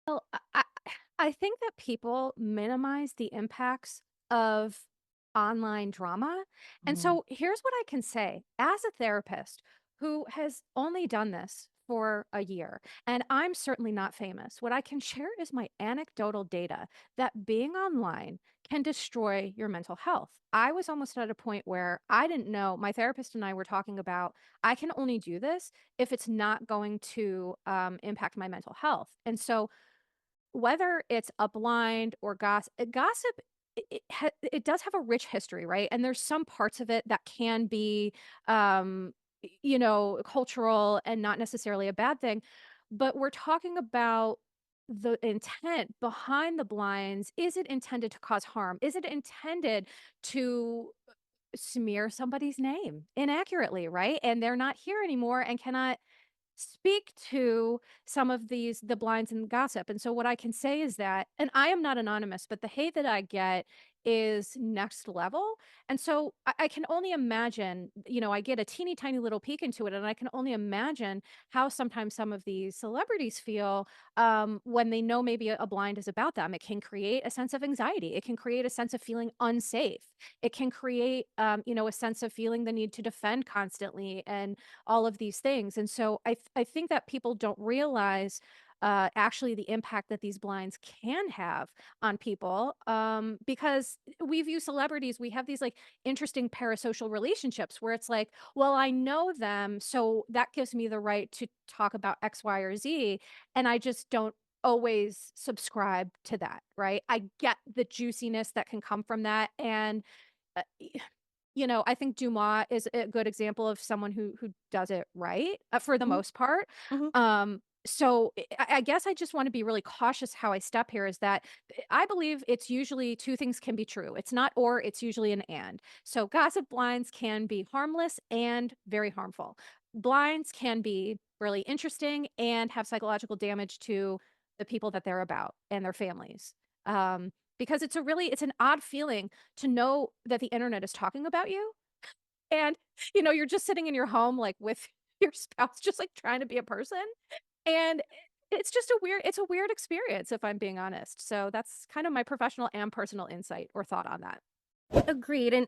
Well, I think that people minimize the impacts of online drama. And Mhm. so here's what I can say as a therapist who has only done this for a year, and I'm certainly not famous. What I can share is my anecdotal data that being online can destroy your mental health. I was almost at a point where I didn't know, my therapist and I were talking about, I can only do this if it's not going to impact my mental health. And so whether it's a blind or gossip, it does have a rich history, right? And there's some parts of it that can be, cultural and not necessarily a bad thing. But we're talking about the intent behind the blinds. Is it intended to cause harm? Is it intended to smear somebody's name inaccurately, right? And they're not here anymore and cannot speak to some of the blinds and gossip. And so what I can say is that, and I am not anonymous, but the hate that I get is next level. And so I can only imagine, I get a teeny tiny little peek into it, and I can only imagine how sometimes some of these celebrities feel when they know maybe a blind is about them. It can create a sense of anxiety. It can create a sense of feeling unsafe. It can create, a sense of feeling the need to defend constantly and all of these things. And so I think that people don't realize actually the impact that these blinds can have on people, because we view celebrities, we have these like interesting parasocial relationships where it's like, well, I know them, so that gives me the right to talk about X, Y, or Z. And I just don't always subscribe to that, right? I get the juiciness that can come from that. And uh, I think Dumas is a good example of someone who does it right, for the Mhm, most part. mhm. So I guess I just wanna be really cautious how I step here is that I believe it's usually 2 things can be true. It's not or, it's usually an and. So gossip blinds can be harmless and very harmful. Blinds can be really interesting and have psychological damage to the people that they're about and their families. Because it's an odd feeling to know that the internet is talking about you, and, you're just sitting in your home, like, with your spouse, just, like, trying to be a person, and it's a weird experience, if I'm being honest. So that's kind of my professional and personal insight or thought on that. Agreed, and